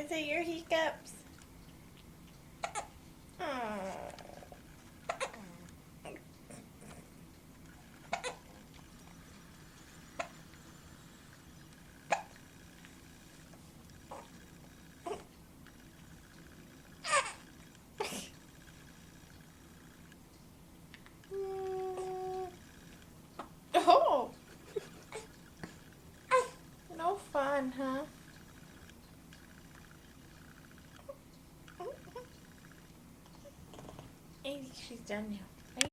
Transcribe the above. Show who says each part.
Speaker 1: Is it your hiccups? Oh. Oh. No fun, huh? Maybe she's done now.